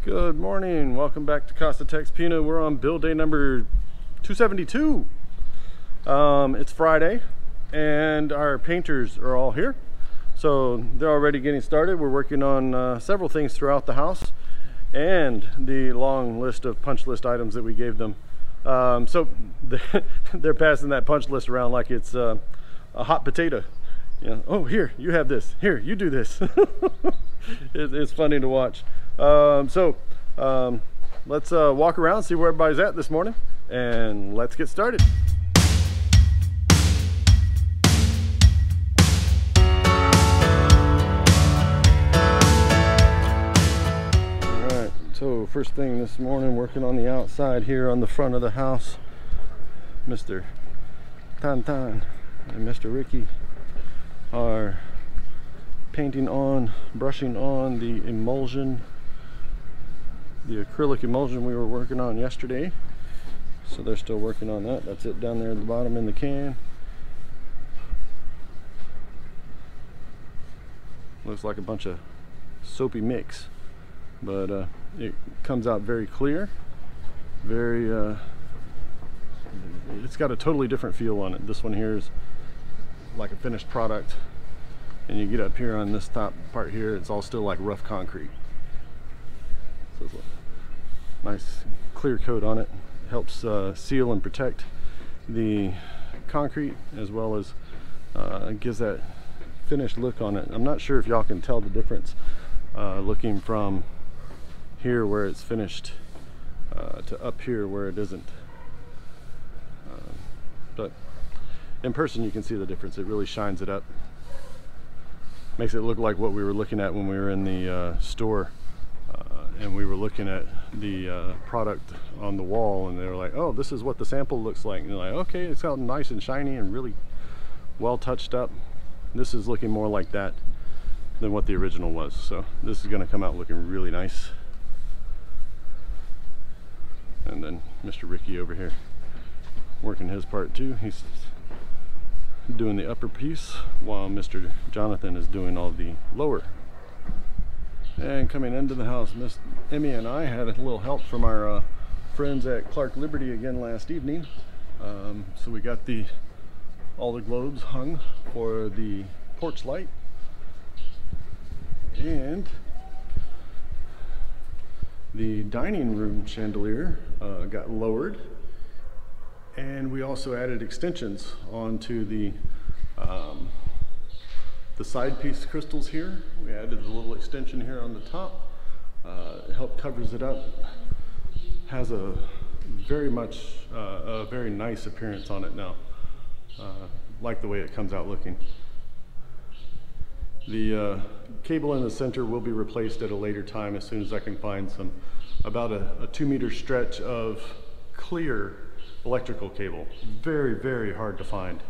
Good morning, welcome back to casa.texpina. We're on build day number 272. It's Friday and our painters are all here, so they're already getting started. We're working on several things throughout the house and the long list of punch list items that we gave them. So they're passing that punch list around like it's a hot potato. You know, oh, here, you have this, here, you do this. It's funny to watch. Let's walk around, see where everybody's at this morning, and let's get started. Alright, so first thing this morning, working on the outside here on the front of the house. Mr. Tan and Mr. Ricky are painting on, brushing on the emulsion, the acrylic emulsion we were working on yesterday. So they're still working on that. That's it down there at the bottom in the can. Looks like a bunch of soapy mix, but it comes out very clear, very it's got a totally different feel on it. This one here is like a finished product, and you get up here on this top part here, it's all still like rough concrete. So it's a nice clear coat on it. Helps seal and protect the concrete, as well as gives that finished look on it. I'm not sure if y'all can tell the difference looking from here where it's finished to up here where it isn't, but in person you can see the difference. It really shines it up, makes it look like what we were looking at when we were in the store and we were looking at the product on the wall, and they were like, oh, this is what the sample looks like, and they're like, okay, it's all nice and shiny and really well touched up. This is looking more like that than what the original was, so this is going to come out looking really nice. And then Mr. Ricky over here working his part too. He's doing the upper piece while Mr. Jonathan is doing all the lower. And coming into the house, Miss Emie and I had a little help from our friends at Clark Liberty again last evening. So we got all the globes hung for the porch light, and the dining room chandelier got lowered, and we also added extensions onto the side piece crystals here. We added a little extension here on the top. It helped covers it up. Has a very nice appearance on it now. Like the way it comes out looking. The cable in the center will be replaced at a later time as soon as I can find about a 2-meter stretch of clear electrical cable. Very, very hard to find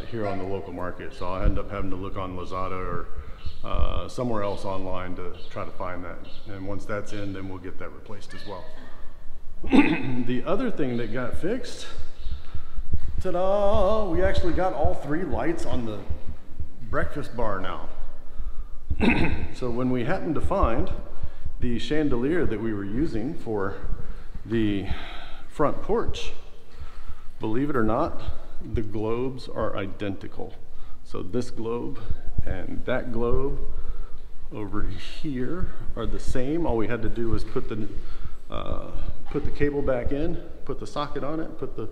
here on the local market, so I'll end up having to look on Lazada or somewhere else online to try to find that. And once that's in, then we'll get that replaced as well. The other thing that got fixed, ta-da, we actually got all 3 lights on the breakfast bar now. So when we happened to find the chandelier that we were using for the front porch, believe it or not, the globes are identical. So this globe and that globe over here are the same. All we had to do was put the cable back in, put the socket on it, put the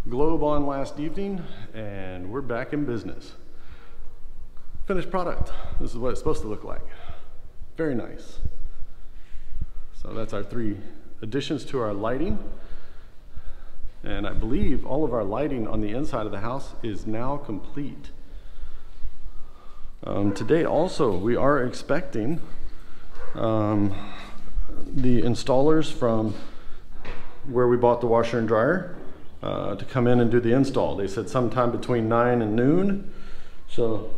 globe on last evening, and we're back in business. Finished product. This is what it's supposed to look like. Very nice. So that's our 3 additions to our lighting. And I believe all of our lighting on the inside of the house is now complete. Today also we are expecting the installers from where we bought the washer and dryer to come in and do the install. They said sometime between 9 and noon. So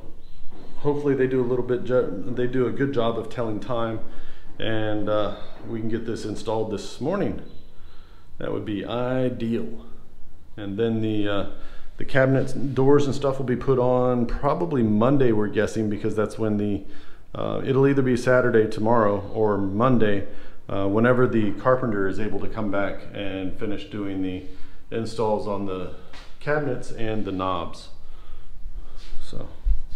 hopefully they do a good job of telling time, and we can get this installed this morning. That would be ideal. And then the cabinets, doors and stuff will be put on probably Monday, we're guessing, because that's when it'll either be Saturday tomorrow or Monday whenever the carpenter is able to come back and finish doing the installs on the cabinets and the knobs. So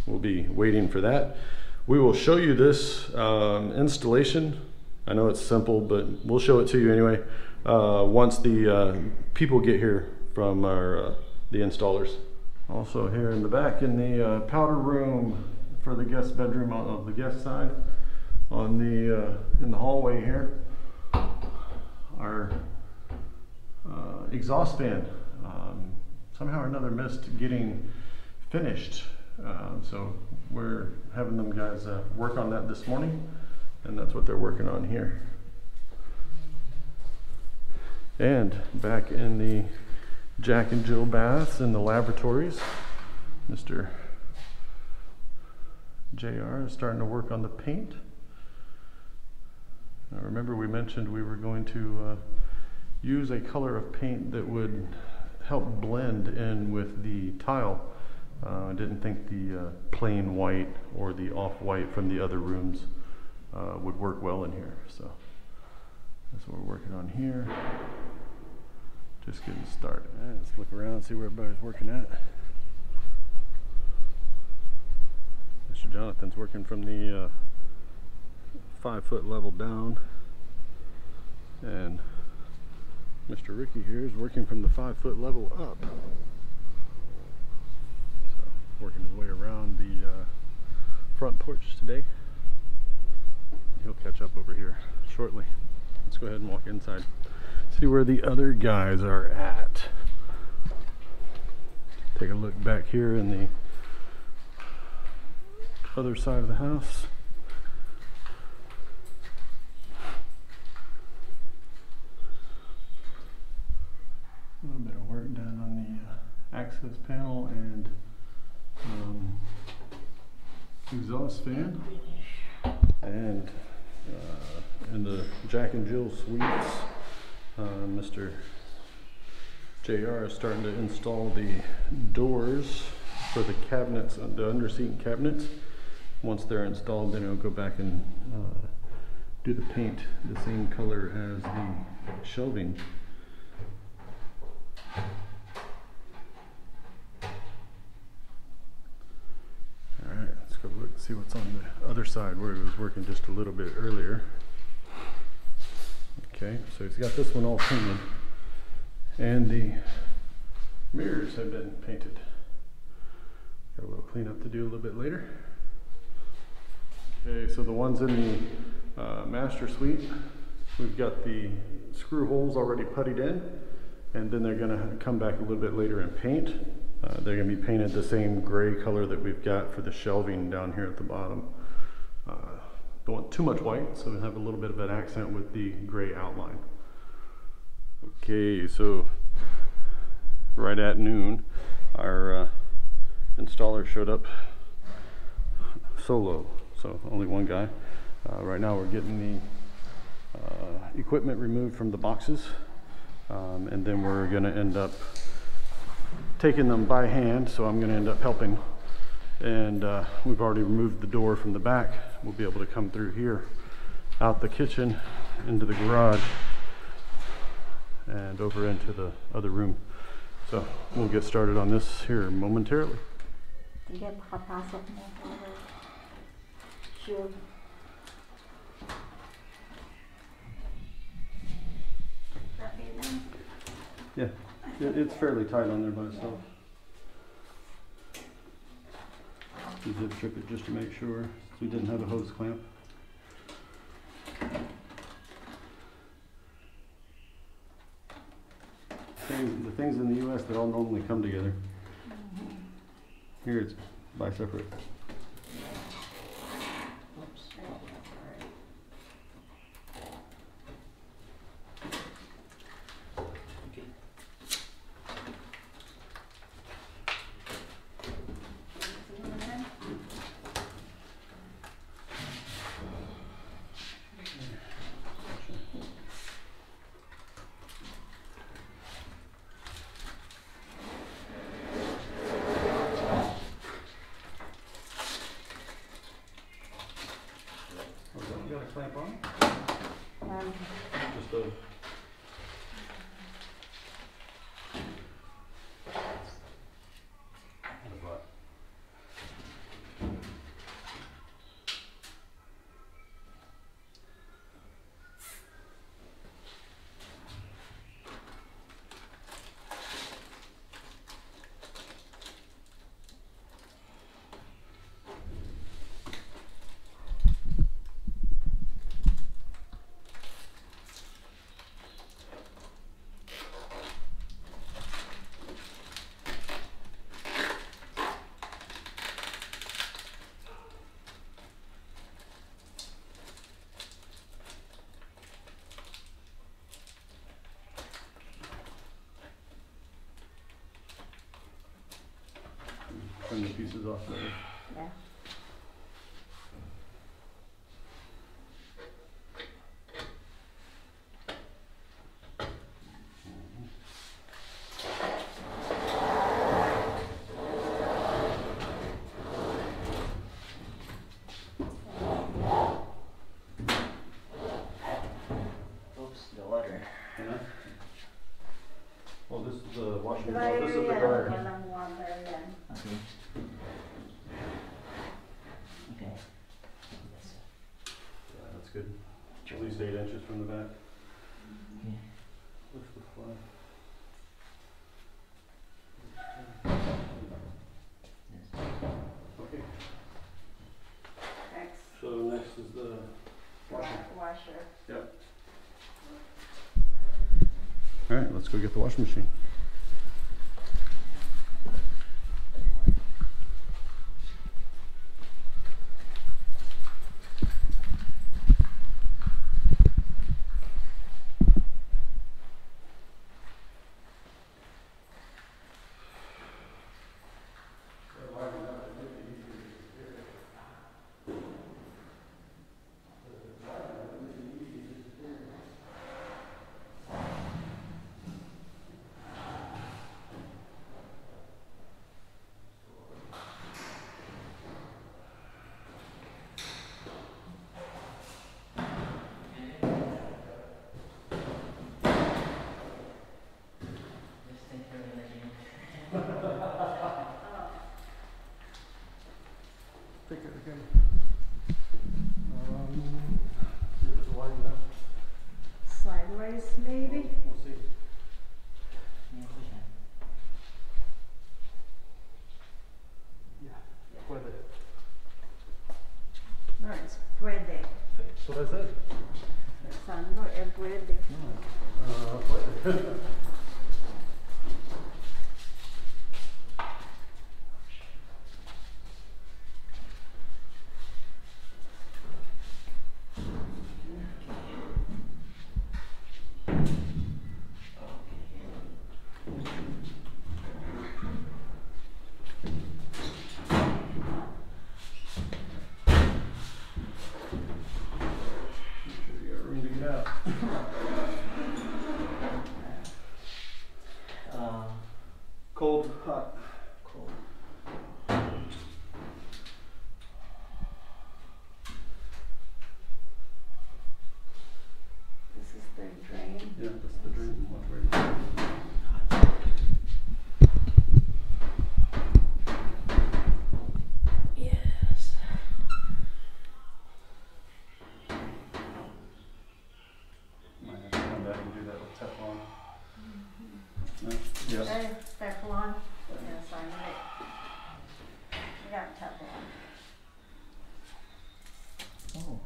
we'll be waiting for that. We will show you this installation. I know it's simple, but we'll show it to you anyway once the people get here from the installers. Also here in the back in the powder room for the guest bedroom on the guest side, on the in the hallway here, our exhaust fan somehow or another missed getting finished, so we're having them guys work on that this morning, and that's what they're working on here. And back in the Jack and Jill baths in the lavatories, Mr. JR is starting to work on the paint. Now remember, we mentioned we were going to use a color of paint that would help blend in with the tile. I didn't think the plain white or the off-white from the other rooms would work well in here. So that's what we're working on here. Just getting started. Let's look around and see where everybody's working at. Mr. Jonathan's working from the 5-foot level down, and Mr. Ricky here is working from the 5-foot level up. So working his way around the front porch today. He'll catch up over here shortly. Let's go ahead and walk inside. See where the other guys are at. Take a look back here in the other side of the house. A little bit of work done on the access panel and exhaust fan. And in the Jack and Jill suites, Mr. JR is starting to install the doors for the cabinets, the underseat cabinets. Once they're installed, then he'll go back and do the paint the same color as the shelving. Alright, let's go look and see what's on the other side where he was working just a little bit earlier. Okay, so he's got this one all painted, and the mirrors have been painted. Got a little cleanup to do a little bit later. Okay, so the ones in the master suite, we've got the screw holes already puttied in, and then they're going to come back a little bit later and paint. They're going to be painted the same gray color that we've got for the shelving down here at the bottom. Don't want too much white, so we'll have a little bit of an accent with the gray outline. Okay, so right at noon, our installer showed up solo, so only one guy. Right now we're getting the equipment removed from the boxes, and then we're going to end up taking them by hand, so I'm going to end up helping. And we've already removed the door from the back. We'll be able to come through here, out the kitchen, into the garage, and over into the other room. So we'll get started on this here momentarily. Yeah, it's fairly tight on there by itself. Zip strip it just to make sure, so we didn't have a hose clamp. The things in the US that all normally come together. Here it's by separate. Clamp on. Just a trim the pieces off there. Yeah. Oops, the water. Yeah. Well, this is the washing Dryer this is the yan, dryer. walang water yan. Okay. Okay. Yeah, that's good. At least 8 inches from the back. Okay. Lift the fly. Yes. Okay. Next, So next is the washer. washer. Yep. All right, let's go get the washing machine. Just take care of everything. Take it again. See if it's wide enough. Sideways, maybe? We'll see. Yeah, push that. Yeah, puede. No, it's puede. That's what I said. Pensando en puede. Puede. Cold, hot. Cool. This is the drain. Yeah, that's the drain. Watch where it Yes. might have to come back and do that with Teflon. No? Yes. Hey, Teflon. Yes, I know it. I got Teflon. Oh.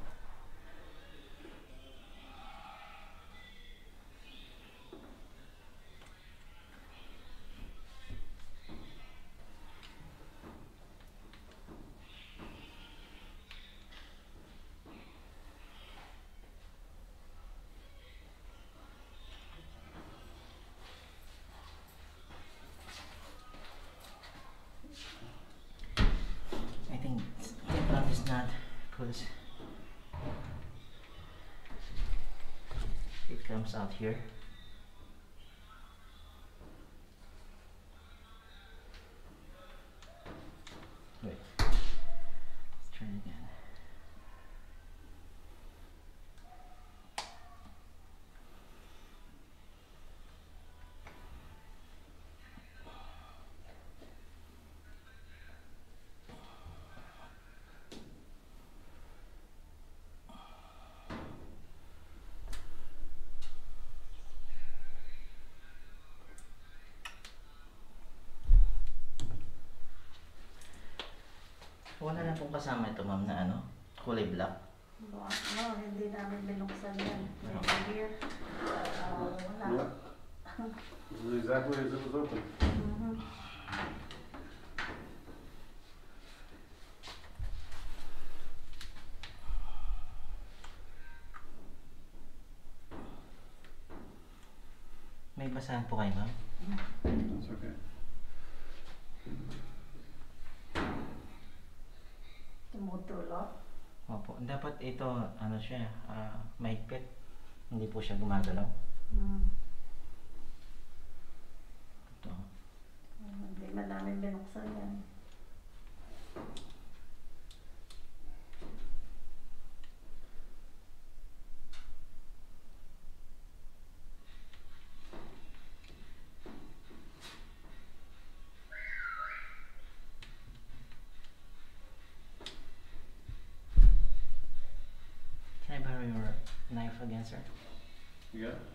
I think Teflon is not because it comes out here. Wait, let's try it again. pong kasama ito, ma'am, na ano? Kulay black? No, hindi namin binuksan yan. Here. Wala. Yeah. This is exactly as it was open. May basahan po kayo, ma'am? That's okay. Tumutulog. Opo. Dapat ito, ano siya, mahigpit. Hindi po siya gumagalaw. Ito. Hindi man namin binuksan yan. Can I borrow your knife again, sir? You got it?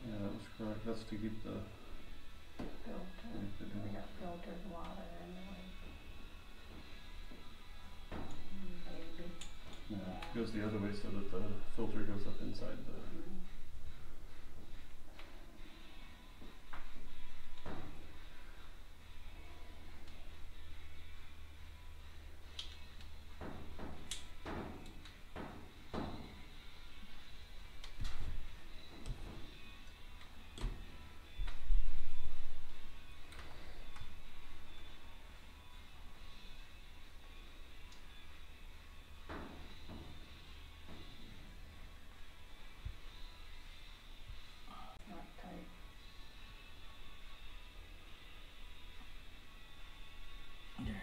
Yeah, that was correct. That's to keep the Filter. We got filtered water anyway. Maybe. yeah, it goes the other way so that the filter goes up inside the. Not tight. There. Yeah.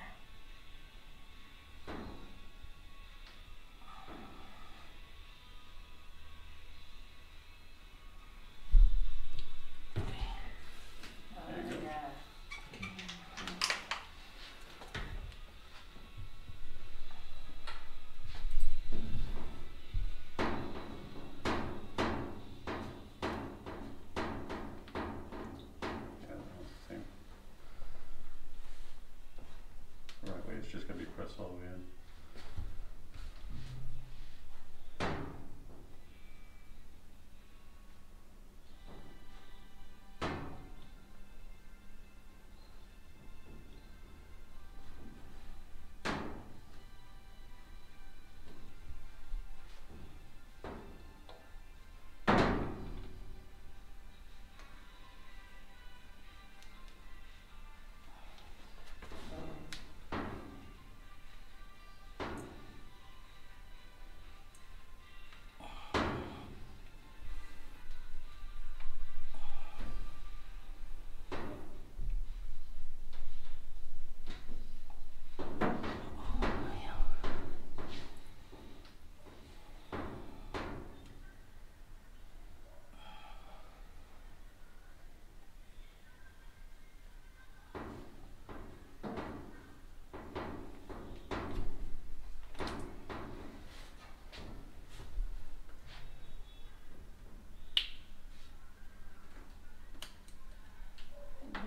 Yeah, that's the same. Right way, it's just gonna be pressed all the way in.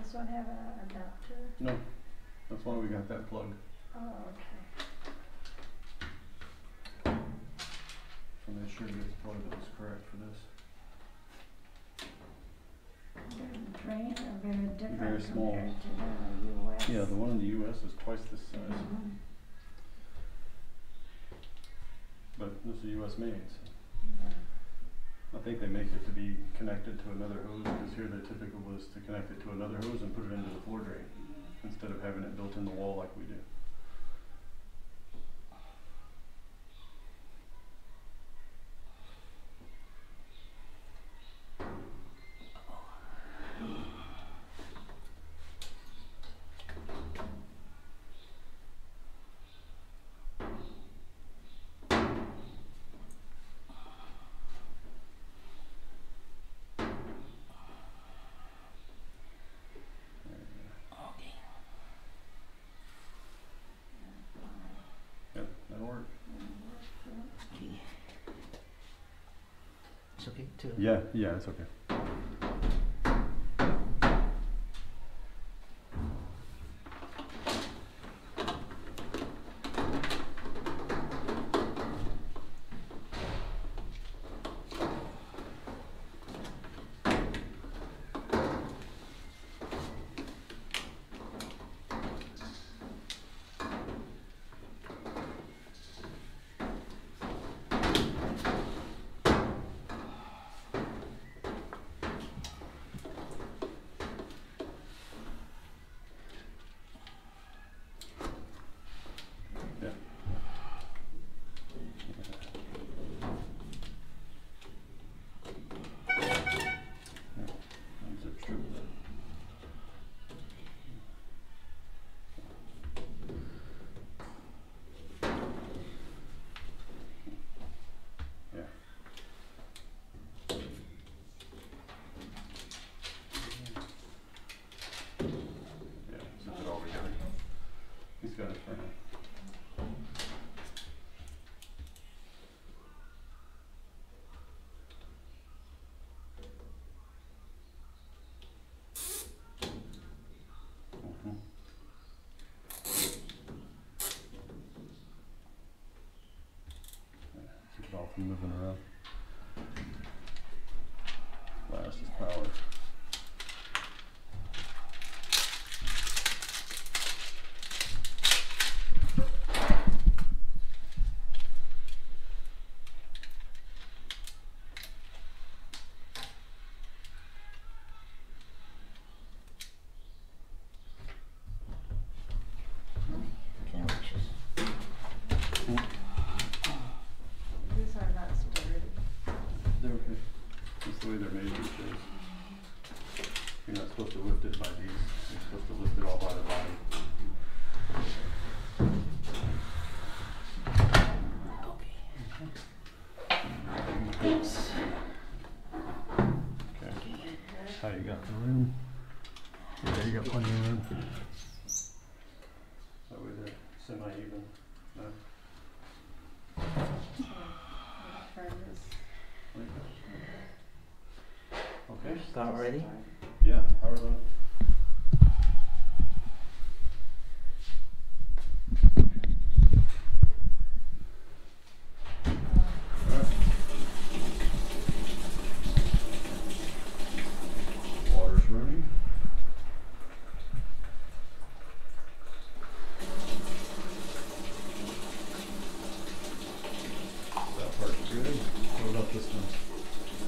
This one have an adapter? No, that's why we got that plug. Oh, okay. So make sure this plug that was correct for this. The drain are very different Very small. compared to the US. Yeah, the one in the US is twice this size, but this is US made, so. I think they make it to be connected to another hose, because here the typical was to connect it to another hose and put it into the floor drain, instead of having it built in the wall like we do. it's okay too. Yeah, yeah, it's okay. Got it for now. Keep it all from moving around. Last is power. These are not sturdy. They're okay. That's the way they're made these days. You're not supposed to lift it by these. You're supposed to lift it all by the body. Okay. How you got the room? Yeah, you got plenty of room. That way they're semi-even. No? Turn this. Okay. Start ready? Yeah, power's on. Water's running. That part's good. What about this one?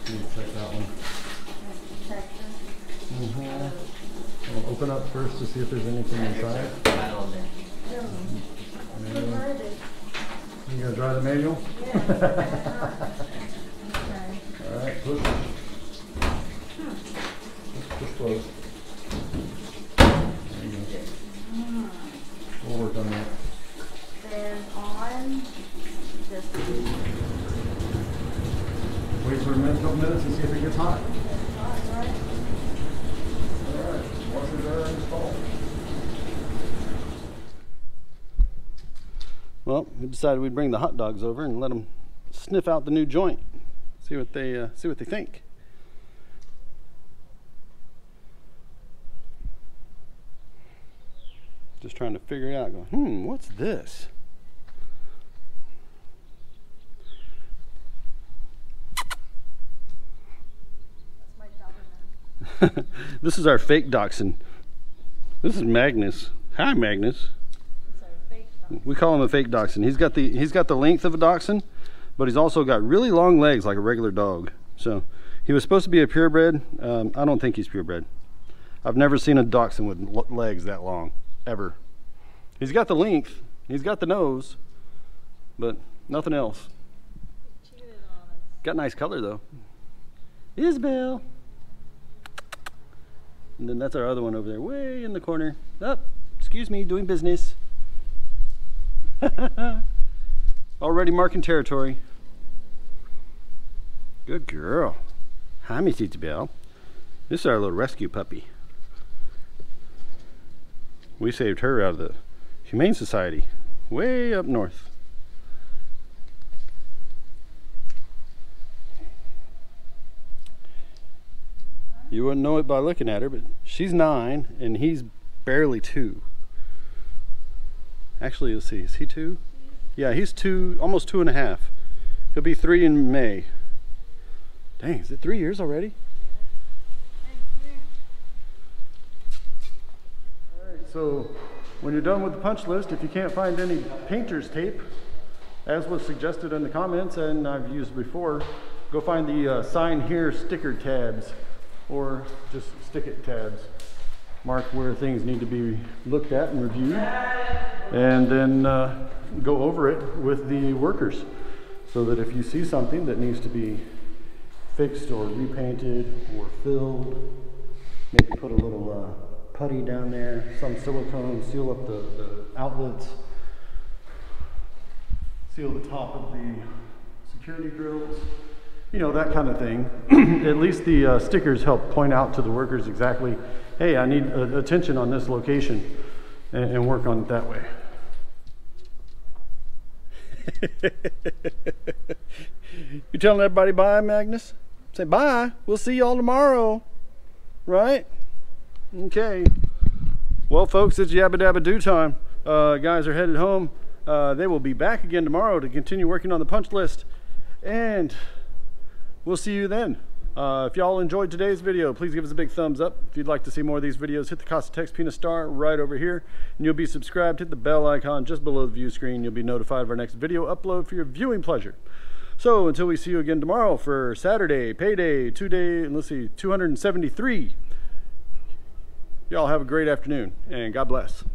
Can you check that one? We'll open up first to see if there's anything inside. Not all there. Manual. You gonna try the manual? Alright, push. Push close. There you go. We'll work on that. Then on this. Wait for a couple minutes and see if it gets hot. Right? Alright, washers are installed. Well, we decided we'd bring the hot dogs over and let them sniff out the new joint. See what they think. Just trying to figure it out, going, what's this? That's my Doberman. This is our fake dachshund. This is Magnus. Hi, Magnus. It's our fake dog. We call him a fake dachshund. He's got the length of a dachshund, but he's also got really long legs like a regular dog. So he was supposed to be a purebred. I don't think he's purebred. I've never seen a dachshund with legs that long, ever. He's got the length, he's got the nose, but nothing else. He cheated on us. Got nice color though. Isabel. And then that's our other one over there, way in the corner. Oh, excuse me, doing business. Already marking territory. Good girl. Hi, Miss Isabel. This is our little rescue puppy. We saved her out of the Humane Society, way up north. You wouldn't know it by looking at her, but she's 9 and he's barely 2. Actually, let's see, is he 2? Yeah, he's 2, almost 2.5. He'll be 3 in May. Dang, is it 3 years already? Alright, so when you're done with the punch list, if you can't find any painter's tape, as was suggested in the comments and I've used before, go find the sign here sticker tabs, or just stick it tabs. Mark where things need to be looked at and reviewed, and then go over it with the workers, so that if you see something that needs to be fixed or repainted or filled, maybe put a little putty down there, some silicone, seal up the outlets, seal the top of the security grills, you know, that kind of thing. At least the stickers help point out to the workers exactly, hey, I need attention on this location, and work on it that way. You telling everybody bye, Magnus? Say bye. We'll see y'all tomorrow. Right? Okay. Well, folks, it's Yabba Dabba Do time. Guys are headed home. They will be back again tomorrow to continue working on the punch list. And we'll see you then. If y'all enjoyed today's video, please give us a big thumbs up. If you'd like to see more of these videos, hit the casa.texpina star right over here, and you'll be subscribed. Hit the bell icon just below the view screen. You'll be notified of our next video upload for your viewing pleasure. So until we see you again tomorrow for Saturday, payday, 273. Y'all have a great afternoon, and God bless.